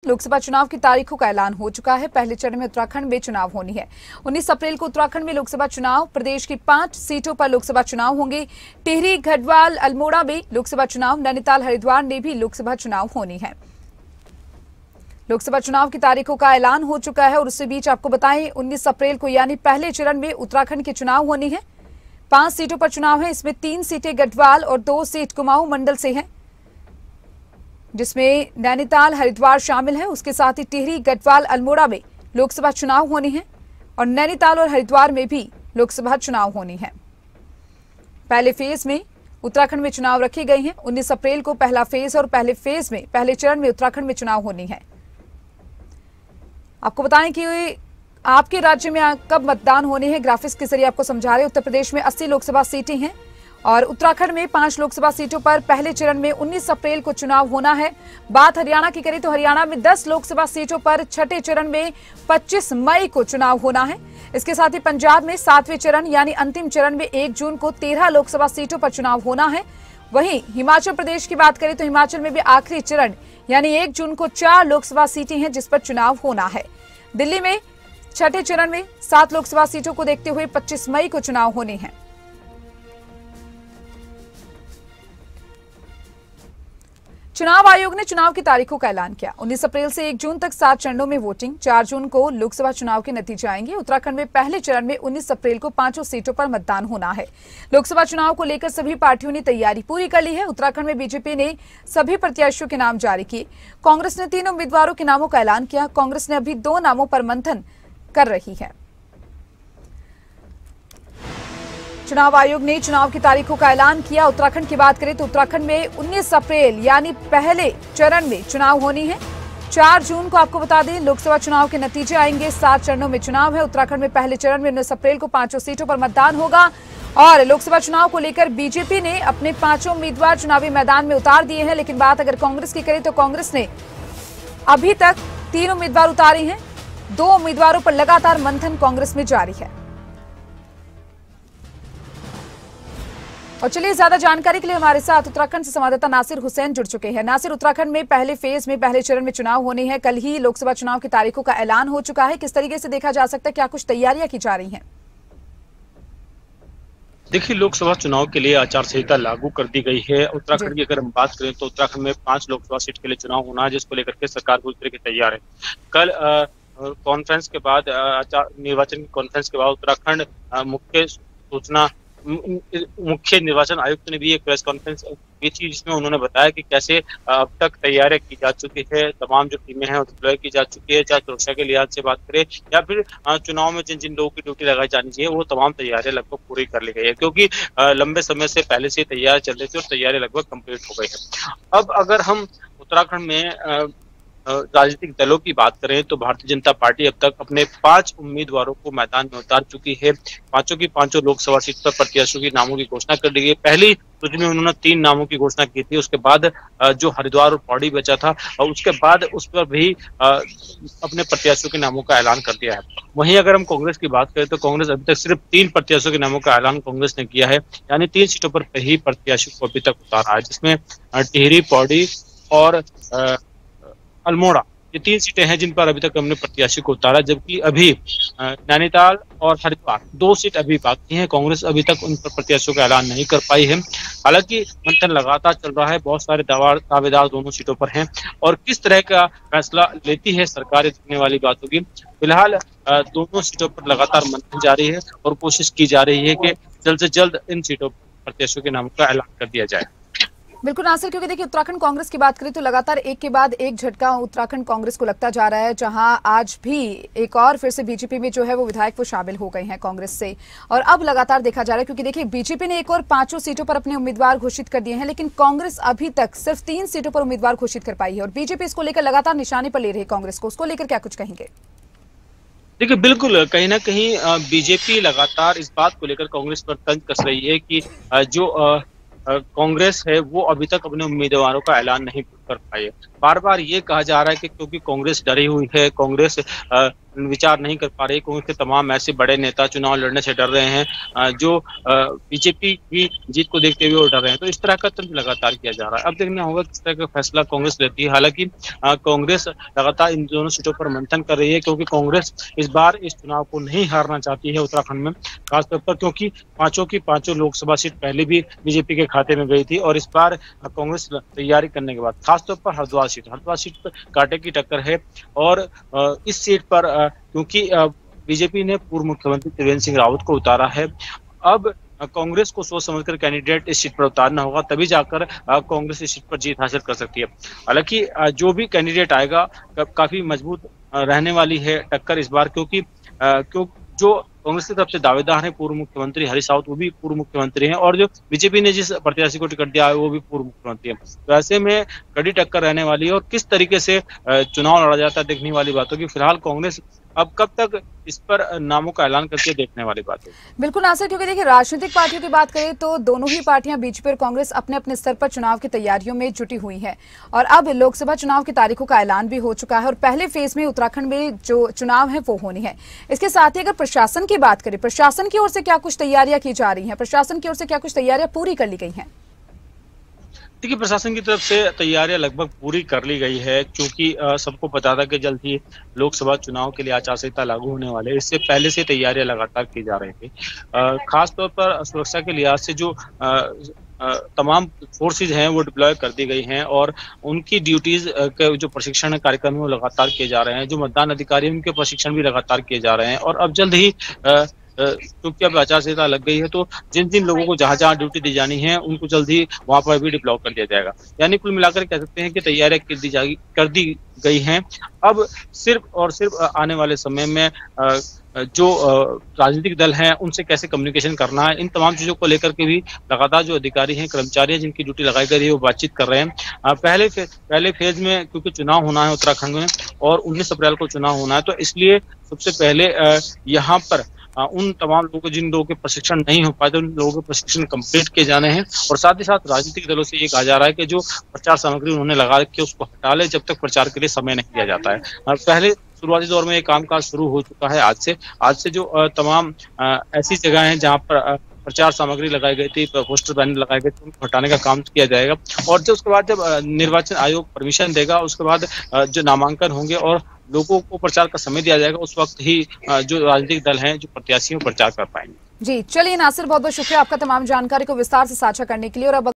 लोकसभा चुनाव की तारीखों का ऐलान हो चुका है। पहले चरण में उत्तराखंड में चुनाव होनी है। 19 अप्रैल को उत्तराखंड में लोकसभा चुनाव, प्रदेश की 5 सीटों पर लोकसभा चुनाव होंगे। टिहरी, गढ़वाल, अल्मोड़ा में लोकसभा चुनाव, नैनीताल, हरिद्वार में भी लोकसभा चुनाव होनी है। लोकसभा चुनाव की तारीखों का ऐलान हो चुका है और उसी बीच आपको बताएं 19 अप्रैल को यानी पहले चरण में उत्तराखंड के चुनाव होनी है। 5 सीटों पर चुनाव है। इसमें 3 सीटें गढ़वाल और 2 सीट कुमाऊं मंडल से हैं, जिसमें नैनीताल, हरिद्वार शामिल है। उसके साथ ही टिहरी, गढ़वाल, अल्मोड़ा में लोकसभा चुनाव होनी है और नैनीताल और हरिद्वार में भी लोकसभा चुनाव होनी है। पहले फेज में उत्तराखंड में चुनाव रखे गए हैं। 19 अप्रैल को पहला फेज और पहले फेज में पहले चरण में उत्तराखंड में चुनाव होनी है। आपको बताएं कि आपके राज्य में कब मतदान होने हैं, ग्राफिक्स के जरिए आपको समझा रहे। उत्तर प्रदेश में 80 लोकसभा सीटें हैं और उत्तराखंड में 5 लोकसभा सीटों पर पहले चरण में 19 अप्रैल को चुनाव होना है। बात हरियाणा की करें तो हरियाणा में 10 लोकसभा सीटों पर छठे चरण में 25 मई को चुनाव होना है। इसके साथ ही पंजाब में 7वें चरण यानी अंतिम चरण में 1 जून को 13 लोकसभा सीटों पर चुनाव होना है। वहीं हिमाचल प्रदेश की बात करें तो हिमाचल में भी आखिरी चरण यानी 1 जून को 4 लोकसभा सीटें हैं जिस पर चुनाव होना है। दिल्ली में छठे चरण में 7 लोकसभा सीटों को देखते हुए 25 मई को चुनाव होने हैं। चुनाव आयोग ने चुनाव की तारीखों का ऐलान किया। 19 अप्रैल से 1 जून तक 7 चरणों में वोटिंग, 4 जून को लोकसभा चुनाव के नतीजे आएंगे। उत्तराखंड में पहले चरण में 19 अप्रैल को 5 सीटों पर मतदान होना है। लोकसभा चुनाव को लेकर सभी पार्टियों ने तैयारी पूरी कर ली है। उत्तराखंड में बीजेपी ने सभी प्रत्याशियों के नाम जारी किए। कांग्रेस ने 3 उम्मीदवारों के नामों का ऐलान किया। कांग्रेस ने अभी 2 नामों पर मंथन कर रही है। चुनाव आयोग ने चुनाव की तारीखों का ऐलान किया। उत्तराखंड की बात करें तो उत्तराखंड में 19 अप्रैल यानी पहले चरण में चुनाव होनी है। 4 जून को आपको बता दें लोकसभा चुनाव के नतीजे आएंगे। 7 चरणों में चुनाव है। उत्तराखंड में पहले चरण में 19 अप्रैल को 5 सीटों पर मतदान होगा और लोकसभा चुनाव को लेकर बीजेपी ने अपने 5 उम्मीदवार चुनावी मैदान में उतार दिए हैं। लेकिन बात अगर कांग्रेस की करें तो कांग्रेस ने अभी तक 3 उम्मीदवार उतारे हैं। 2 उम्मीदवारों पर लगातार मंथन कांग्रेस में जारी है। और चलिए ज्यादा जानकारी के लिए हमारे साथ उत्तराखंड से संवाददाता नासिर हुसैन जुड़ चुके हैं। नासिर, उत्तराखंड में पहले फेज में पहले चरण में चुनाव होने हैं। कल ही लोकसभा चुनाव की तारीखों का ऐलान हो चुका है। किस तरीके से देखा जा सकता है, क्या कुछ तैयारियां की जा रही हैं? देखिए, लोकसभा चुनाव के लिए आचार संहिता लागू कर दी गई है। उत्तराखंड की अगर हम बात करें तो उत्तराखंड में 5 लोकसभा सीट के लिए चुनाव होना है, जिसको लेकर के सरकार पूरी तरीके से तैयार है। कल कॉन्फ्रेंस के बाद निर्वाचन की कॉन्फ्रेंस के बाद उत्तराखंड मुख्य निर्वाचन आयुक्त ने भी एक प्रेस कॉन्फ्रेंस की थी, जिसमें उन्होंने बताया कि कैसे अब तक तैयारियां की जा चुकी है। तमाम जो टीमें हैं डिप्लॉय की जा चुकी है, चाहे सुरक्षा के लिहाज से बात करें या फिर चुनाव में जिन जिन लोगों की ड्यूटी लगाई जानी चाहिए वो तमाम तैयारियां लगभग पूरी कर ली गई है, क्योंकि लंबे समय से पहले से तैयार चल रही थी और तैयारियां लगभग कंप्लीट हो गई है। अब अगर हम उत्तराखंड में राजनीतिक दलों की बात करें तो भारतीय जनता पार्टी अब तक अपने 5 उम्मीदवारों को मैदान में उतार चुकी है। 5 की 5 लोकसभा सीट पर प्रत्याशियों के नामों की घोषणा कर दी है। पहली सूची में उन्होंने 3 नामों की घोषणा की थी। उसके बाद जो हरिद्वार और पौड़ी बचा था और उसके बाद उस पर भी अपने प्रत्याशियों के नामों का ऐलान कर दिया है। वहीं अगर हम कांग्रेस की बात करें तो कांग्रेस अभी तक सिर्फ 3 प्रत्याशियों के नामों का ऐलान कांग्रेस ने किया है, यानी 3 सीटों पर ही प्रत्याशियों को अभी तक उतारा है, जिसमें टिहरी, पौड़ी और अल्मोड़ा, ये 3 सीटें हैं जिन पर अभी तक हमने प्रत्याशी को उतारा। जबकि अभी नैनीताल और हरिद्वार 2 सीट अभी बाकी हैं। कांग्रेस अभी तक उन पर प्रत्याशियों का ऐलान नहीं कर पाई है। हालांकि मंथन लगातार चल रहा है, बहुत सारे दावेदार दोनों सीटों पर हैं और किस तरह का फैसला लेती है सरकार, देखने वाली बात होगी। फिलहाल दोनों सीटों पर लगातार मंथन जारी है और कोशिश की जा रही है कि जल्द से जल्द इन सीटों पर प्रत्याशियों के नामों का ऐलान कर दिया जाए। बिल्कुल नासिर, क्योंकि देखिए उत्तराखंड कांग्रेस की बात करें तो लगातार एक के बाद एक झटका उत्तराखंड कांग्रेस को लगता जा रहा है, जहां आज भी एक और फिर से बीजेपी में जो है वो विधायक वो शामिल हो गए हैं कांग्रेस से। और अब लगातार देखा जा रहा है, क्योंकि देखिए बीजेपी ने एक और 5 सीटों पर अपने उम्मीदवार घोषित कर दिए हैं, लेकिन कांग्रेस अभी तक सिर्फ 3 सीटों पर उम्मीदवार घोषित कर पाई है और बीजेपी इसको लेकर लगातार निशाने पर ले रही है कांग्रेस को। उसको लेकर क्या कुछ कहेंगे? देखिए, बिल्कुल कहीं ना कहीं बीजेपी लगातार इस बात को लेकर कांग्रेस पर तंज कस रही है कि जो कांग्रेस है वो अभी तक अपने उम्मीदवारों का ऐलान नहीं कर पाई है। बार बार ये कहा जा रहा है कि क्योंकि कांग्रेस डरी हुई है, कांग्रेस विचार नहीं कर पा रही, कांग्रेस के तमाम ऐसे बड़े नेता चुनाव लड़ने से डर रहे हैं जो बीजेपी की जीत को देखते हुए वो डर रहे हैं। तो इस तरह का तंत्र लगातार किया जा रहा है। अब देखना होगा किस तरह का फैसला कांग्रेस लेती है। हालांकि कांग्रेस लगातार इन दोनों सीटों पर मंथन कर रही है, क्योंकि कांग्रेस इस बार इस चुनाव को नहीं हारना चाहती है उत्तराखंड में, खासतौर पर क्योंकि पांचों की पांचों लोकसभा सीट पहले भी बीजेपी के खाते में गई थी और इस बार कांग्रेस तैयारी करने के बाद खासतौर पर हरिद्वार सीट पर कांटे की टक्कर है। और इस सीट पर क्योंकि बीजेपी ने पूर्व मुख्यमंत्री त्रिवेंद्र सिंह रावत को उतारा है, अब कांग्रेस को सोच समझकर कैंडिडेट इस सीट पर उतारना होगा, तभी जाकर कांग्रेस इस सीट पर जीत हासिल कर सकती है। हालांकि जो भी कैंडिडेट आएगा काफी मजबूत रहने वाली है टक्कर इस बार, क्योंकि जो कांग्रेस की तरफ से दावेदार है पूर्व मुख्यमंत्री हरीश रावत, वो भी पूर्व मुख्यमंत्री हैं, और जो बीजेपी ने जिस प्रत्याशी को टिकट दिया है वो भी पूर्व मुख्यमंत्री है। तो ऐसे में कड़ी टक्कर रहने वाली है और किस तरीके से चुनाव लड़ा जाता है देखने वाली बात होगी। फिलहाल कांग्रेस अब कब तक इस पर नामों का ऐलान करके देखने वाली बात है। बिल्कुल नासिर, क्योंकि देखिए राजनीतिक पार्टियों की बात करें तो दोनों ही पार्टियां बीजेपी और कांग्रेस अपने अपने स्तर पर चुनाव की तैयारियों में जुटी हुई हैं और अब लोकसभा चुनाव की तारीखों का ऐलान भी हो चुका है और पहले फेज में उत्तराखंड में जो चुनाव है वो होनी है। इसके साथ ही अगर प्रशासन की बात करें, प्रशासन की ओर से क्या कुछ तैयारियां की जा रही हैं, प्रशासन की ओर से क्या कुछ तैयारियां पूरी कर ली गई हैं? देखिए, प्रशासन की तरफ से तैयारियां लगभग पूरी कर ली गई है, क्योंकि सबको पता था कि जल्द ही लोकसभा चुनाव के लिए आचार संहिता लागू होने वाले, इससे पहले से तैयारियां लगातार की जा रही थी। खासतौर पर सुरक्षा के लिहाज से जो तमाम फोर्सेज हैं वो डिप्लॉय कर दी गई हैं और उनकी ड्यूटीज के जो प्रशिक्षण कार्यक्रम है वो लगातार किए जा रहे हैं। जो मतदान अधिकारी हैं उनके प्रशिक्षण भी लगातार किए जा रहे हैं और अब जल्द ही क्योंकि अब आचार संहिता लग गई है तो जिन जिन लोगों को जहां जहां ड्यूटी दी जानी है उनको जल्द ही वहां पर भी डिप्लॉय कर दिया जाएगा। यानी कुल मिलाकर कह सकते हैं कि तैयारियां कर दी गई हैं। अब सिर्फ और सिर्फ आने वाले समय में जो राजनीतिक दल हैं उनसे कैसे कम्युनिकेशन करना है, इन तमाम चीजों को लेकर के भी लगातार जो अधिकारी हैं, कर्मचारी हैं जिनकी ड्यूटी लगाई गई है वो बातचीत कर रहे हैं। पहले फेज में क्योंकि चुनाव होना है उत्तराखंड में और 19 अप्रैल को चुनाव होना है, तो इसलिए सबसे पहले यहाँ पर उन तमाम लोगों को जिन लोगों के प्रशिक्षण नहीं हो पाए तो उन लोगों के प्रशिक्षण कंप्लीट किए जाने हैं और साथ ही साथ राजनीतिक दलों से ये कहा जा रहा है कि जो प्रचार सामग्री उन्होंने लगा रखी है उसको हटा ले जब तक प्रचार के लिए समय नहीं दिया जाता है। पहले शुरुआती दौर में ये कामकाज शुरू हो चुका है आज से जो तमाम ऐसी जगह हैं जहाँ पर प्रचार सामग्री लगाई गई थी, पोस्टर बैनर लगाए गए थे, उनको हटाने का काम किया जाएगा और जब उसके बाद जब निर्वाचन आयोग परमिशन देगा उसके बाद जो नामांकन होंगे और लोगों को प्रचार का समय दिया जाएगा उस वक्त ही जो राजनीतिक दल हैं जो प्रत्याशी प्रचार कर पाएंगे। जी चलिए नासिर, बहुत बहुत शुक्रिया आपका तमाम जानकारी को विस्तार से साझा करने के लिए। और अब